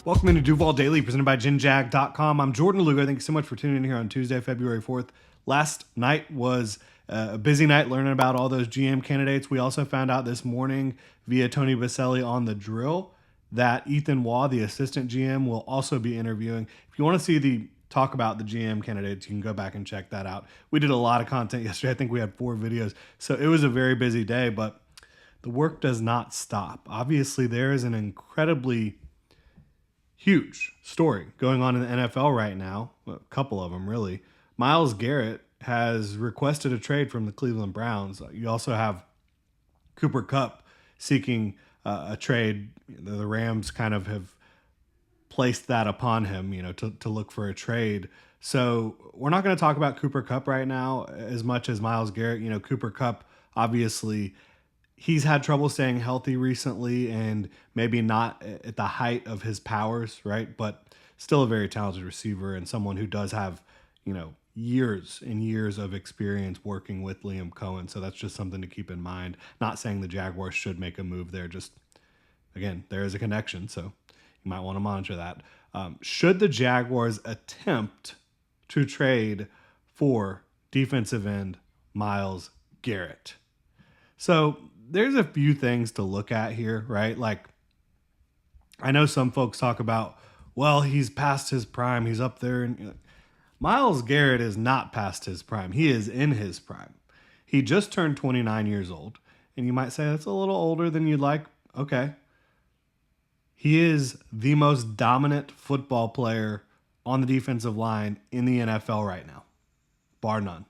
Welcome into Duval Daily, presented by GenJag.com. I'm Jordan Lugo. Thank you so much for tuning in here on Tuesday, February 4th. Last night was a busy night learning about all those GM candidates. We also found out this morning via Tony Baselli on The Drill that Ethan Waugh, the assistant GM, will also be interviewing. If you want to see the talk about the GM candidates, you can go back and check that out. We did a lot of content yesterday. I think we had 4 videos. So it was a very busy day, but the work does not stop. Obviously, there is an incredibly huge story going on in the NFL right now. A couple of them, really. Myles Garrett has requested a trade from the Cleveland Browns. You also have Cooper Kupp seeking a trade. The Rams kind of have placed that upon him, to look for a trade. So we're not going to talk about Cooper Kupp right now as much as Myles Garrett. Cooper Kupp, obviously, he's had trouble staying healthy recently and maybe not at the height of his powers, right? But still a very talented receiver and someone who does have, years and years of experience working with Liam Cohen. So that's just something to keep in mind. Not saying the Jaguars should make a move there. Just, again, there is a connection. So you might want to monitor that. Should the Jaguars attempt to trade for defensive end Myles Garrett? So there's a few things to look at here, right? Like, I know some folks talk about, well, he's past his prime. He's up there. And Myles Garrett is not past his prime. He is in his prime. He just turned 29 years old. And you might say that's a little older than you'd like. Okay. He is the most dominant football player on the defensive line in the NFL right now, bar none.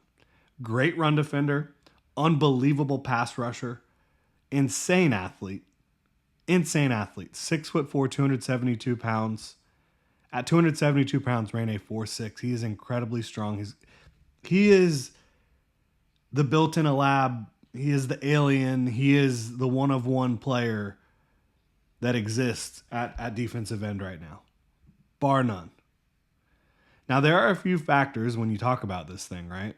Great run defender, unbelievable pass rusher, insane athlete. 6'4", 272 pounds. At 272 pounds, ran a 4.6. He is incredibly strong. He is the built-in a lab. He is the alien. He is the one-of-one player that exists at defensive end right now, bar none. Now, there are a few factors when you talk about this thing, right?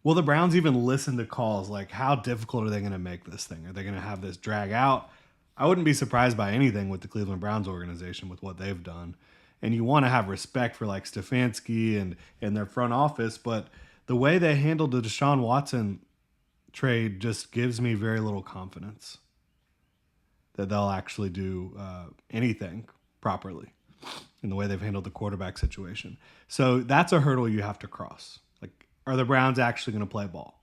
Will the Browns even listen to calls? Like, how difficult are they going to make this thing? Are they going to have this drag out? I wouldn't be surprised by anything with the Cleveland Browns organization with what they've done. And you want to have respect for like Stefanski and their front office, but the way they handled the Deshaun Watson trade just gives me very little confidence that they'll actually do anything properly in the way they've handled the quarterback situation. So that's a hurdle you have to cross. Like, are the Browns actually going to play ball?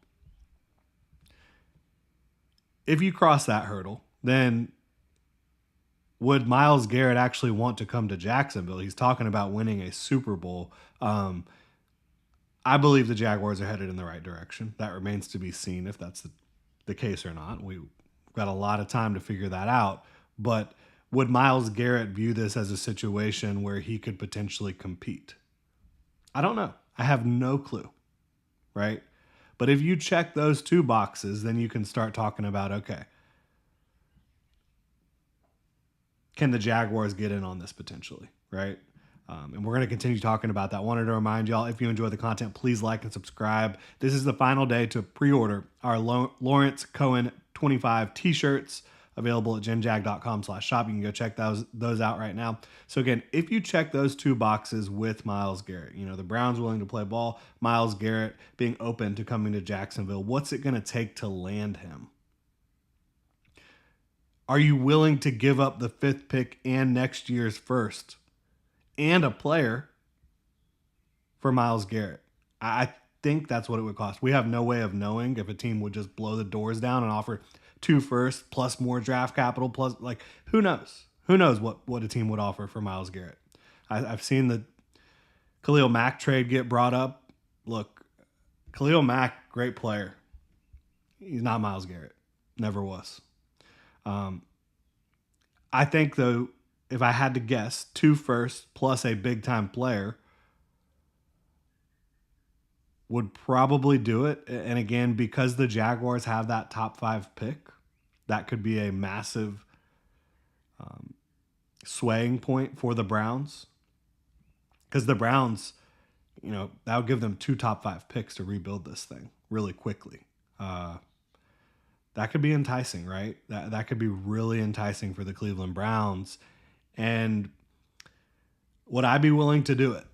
If you cross that hurdle, then would Myles Garrett actually want to come to Jacksonville? He's talking about winning a Super Bowl. I believe the Jaguars are headed in the right direction. That remains to be seen if that's the case or not. We've got a lot of time to figure that out. But would Myles Garrett view this as a situation where he could potentially compete? I don't know. I have no clue, right? But if you check those 2 boxes, then you can start talking about, okay, can the Jaguars get in on this potentially, right? And we're going to continue talking about that. Wanted to remind y'all, if you enjoy the content, please like and subscribe. This is the final day to pre-order our Lawrence Cohen 25 t-shirts available at genjag.com/shop. You can go check those out right now. So again, if you check those 2 boxes with Myles Garrett, the Browns willing to play ball, Myles Garrett being open to coming to Jacksonville, what's it going to take to land him? Are you willing to give up the 5th pick and next year's first and a player for Myles Garrett? I think that's what it would cost. We have no way of knowing if a team would just blow the doors down and offer 2 firsts plus more draft capital plus, like, who knows? Who knows what a team would offer for Myles Garrett? I've seen the Khalil Mack trade get brought up. Look, Khalil Mack, great player. He's not Myles Garrett. Never was. I think, though, if I had to guess, 2 firsts plus a big-time player would probably do it. And again, because the Jaguars have that top 5 pick, that could be a massive swaying point for the Browns. Because the Browns, that would give them 2 top 5 picks to rebuild this thing really quickly. That could be enticing, right? That could be really enticing for the Cleveland Browns. And would I be willing to do it?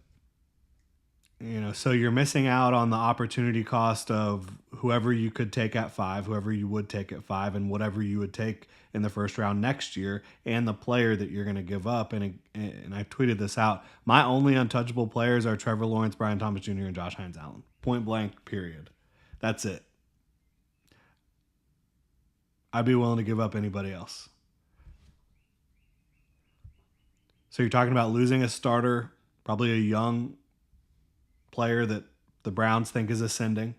So you're missing out on the opportunity cost of whoever you could take at 5, whoever you would take at 5, and whatever you would take in the first round next year, and the player that you're going to give up. And I tweeted this out. My only untouchable players are Trevor Lawrence, Brian Thomas Jr., and Josh Hines Allen. Point blank, period. That's it. I'd be willing to give up anybody else. So you're talking about losing a starter, probably a young player that the Browns think is ascending.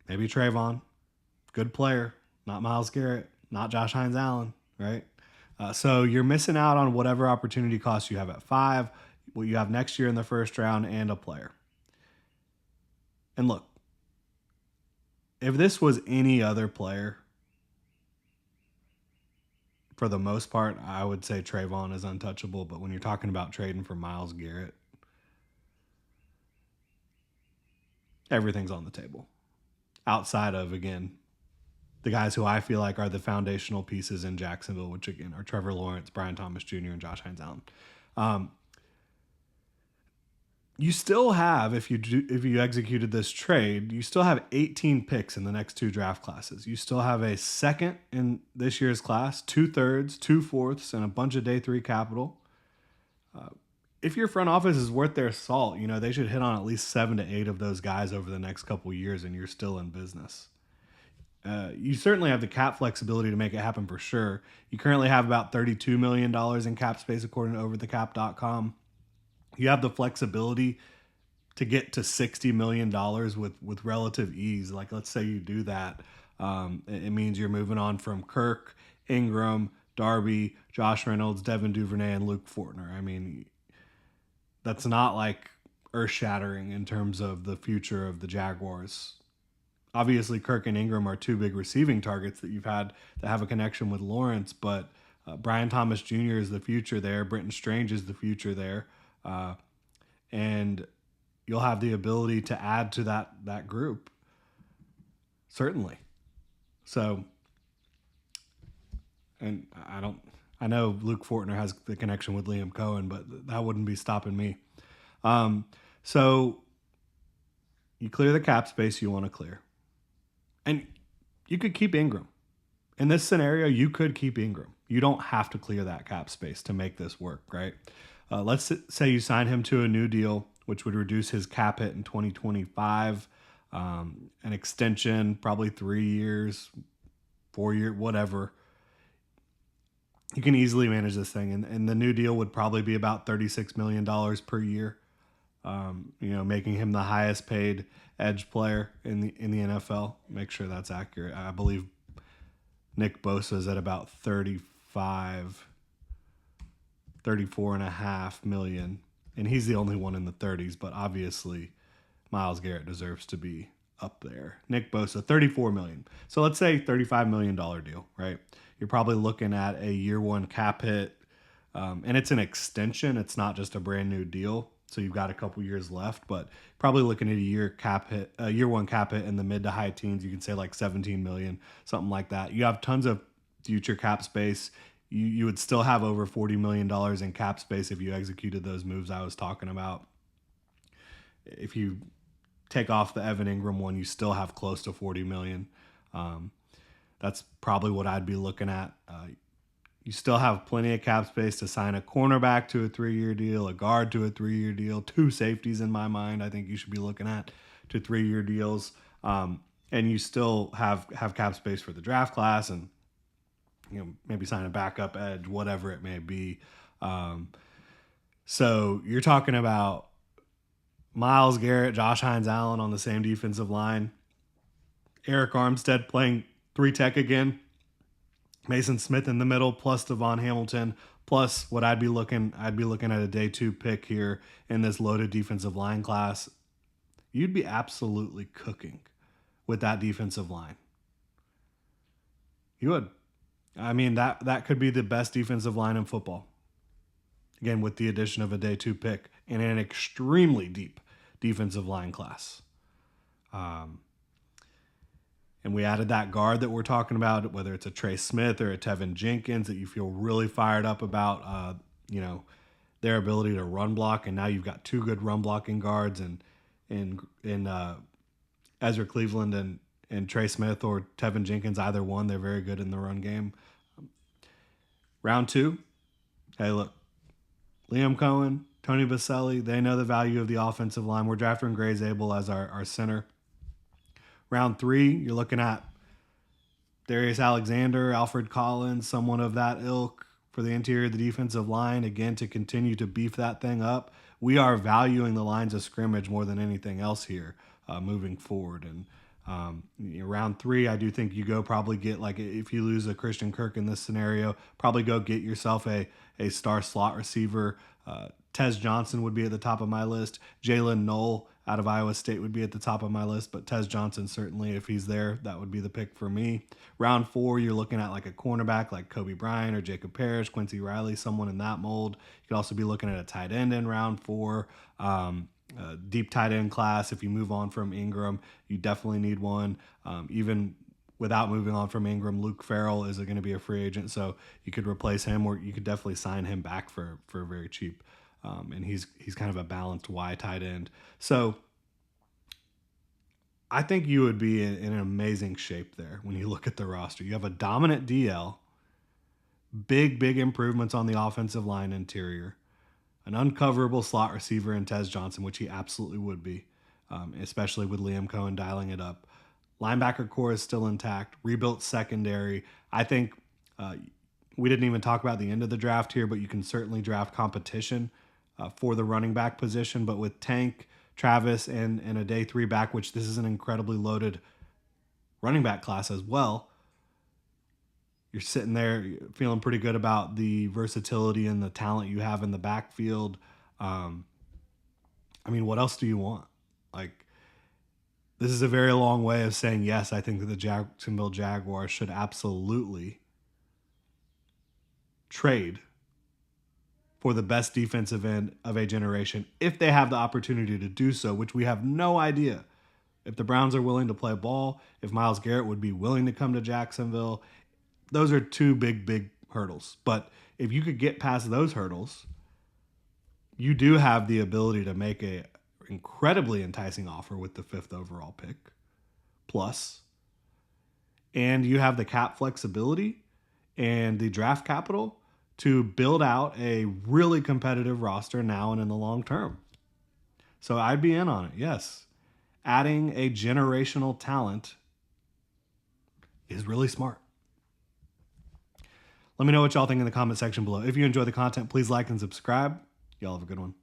Maybe Trayvon, good player, not Myles Garrett, not Josh Hines Allen, right? So you're missing out on whatever opportunity cost you have at 5, what you have next year in the first round, and a player. And look, if this was any other player, for the most part, I would say Trayvon is untouchable. But when you're talking about trading for Myles Garrett, everything's on the table. Outside of, again, the guys who I feel like are the foundational pieces in Jacksonville, which, again, are Trevor Lawrence, Brian Thomas Jr., and Josh Hines Allen. You still have, if you executed this trade, you still have 18 picks in the next 2 draft classes. You still have a second in this year's class, 2/3, 2/4, and a bunch of day 3 capital. If your front office is worth their salt, they should hit on at least 7 to 8 of those guys over the next couple years, and you're still in business. You certainly have the cap flexibility to make it happen for sure. You currently have about $32 million in cap space, according to overthecap.com. You have the flexibility to get to $60 million with relative ease. Like, let's say you do that. It means you're moving on from Kirk, Ingram, Darby, Josh Reynolds, Devin Duvernay, and Luke Fortner. I mean, that's not like earth-shattering in terms of the future of the Jaguars. Obviously, Kirk and Ingram are 2 big receiving targets that you've had that have a connection with Lawrence, but Brian Thomas Jr. is the future there. Brenton Strange is the future there. And you'll have the ability to add to that group. Certainly. So, and I know Luke Fortner has the connection with Liam Cohen, but that wouldn't be stopping me. So you clear the cap space you want to clear. And you could keep Ingram. In this scenario, you could keep Ingram. You don't have to clear that cap space to make this work, right? Let's say you sign him to a new deal, which would reduce his cap hit in 2025, an extension, probably 3 years, 4 years, whatever. You can easily manage this thing, and the new deal would probably be about $36 million per year, making him the highest paid edge player in the NFL. Make sure that's accurate. I believe Nick Bosa is at about 34.5 million, and he's the only one in the 30s, but obviously Myles Garrett deserves to be up there. Nick Bosa, 34 million. So let's say $35 million deal, right? You're probably looking at a year 1 cap hit, and it's an extension. It's not just a brand new deal. So you've got a couple years left, but probably looking at a year 1 cap hit in the mid to high teens. You can say like 17 million, something like that. You have tons of future cap space. You would still have over $40 million in cap space if you executed those moves I was talking about. If you take off the Evan Ingram one, you still have close to $40 million. That's probably what I'd be looking at. You still have plenty of cap space to sign a cornerback to a 3-year deal, a guard to a 3-year deal, 2 safeties in my mind I think you should be looking at to 3-year deals. And you still have cap space for the draft class and maybe sign a backup edge, whatever it may be. So you're talking about Myles Garrett, Josh Hines Allen on the same defensive line, Eric Armstead playing 3 tech again, Mason Smith in the middle, plus Devon Hamilton, plus what I'd be looking at a day 2 pick here in this loaded defensive line class. You'd be absolutely cooking with that defensive line. You would. I mean, that could be the best defensive line in football. Again, with the addition of a day 2 pick and an extremely deep defensive line class. and we added that guard that we're talking about, whether it's a Trey Smith or a Tevin Jenkins that you feel really fired up about, their ability to run block, and now you've got two good run blocking guards and Ezra Cleveland and Trey Smith or Tevin Jenkins, either one. They're very good in the run game. Round 2, hey, look, Liam Cohen, Tony Baselli, they know the value of the offensive line. We're drafting Gray Zabel as our center. Round 3, you're looking at Darius Alexander, Alfred Collins, someone of that ilk for the interior of the defensive line, again, to continue to beef that thing up. We are valuing the lines of scrimmage more than anything else here moving forward. And round 3, I do think you go probably get, like, if you lose a Christian Kirk in this scenario, probably go get yourself a star slot receiver. Tez Johnson would be at the top of my list. Jalen Knoll out of Iowa State would be at the top of my list, but Tez Johnson, certainly, if he's there, that would be the pick for me. Round 4, you're looking at like a cornerback like Kobe Bryant or Jacob Parrish, Quincy Riley, someone in that mold. You could also be looking at a tight end in round 4. Deep tight end class. If you move on from Ingram, you definitely need one. Even without moving on from Ingram, Luke Farrell is going to be a free agent, so you could replace him, or you could definitely sign him back for very cheap. And he's kind of a balanced Y tight end. So I think you would be in an amazing shape there when you look at the roster. You have a dominant DL, big improvements on the offensive line interior, an uncoverable slot receiver in Tez Johnson, which he absolutely would be, especially with Liam Cohen dialing it up. Linebacker core is still intact, rebuilt secondary. I think we didn't even talk about the end of the draft here, but you can certainly draft competition for the running back position. But with Tank, Travis, and a day 3 back, which this is an incredibly loaded running back class as well, you're sitting there feeling pretty good about the versatility and the talent you have in the backfield. What else do you want? Like, this is a very long way of saying, yes, I think that the Jacksonville Jaguars should absolutely trade for the best defensive end of a generation if they have the opportunity to do so, which we have no idea. If the Browns are willing to play ball, if Myles Garrett would be willing to come to Jacksonville, those are two big hurdles. But if you could get past those hurdles, you do have the ability to make a incredibly enticing offer with the 5th overall pick plus, and you have the cap flexibility and the draft capital to build out a really competitive roster now and in the long term. So I'd be in on it, yes. Adding a generational talent is really smart. Let me know what y'all think in the comment section below. If you enjoy the content, please like and subscribe. Y'all have a good one.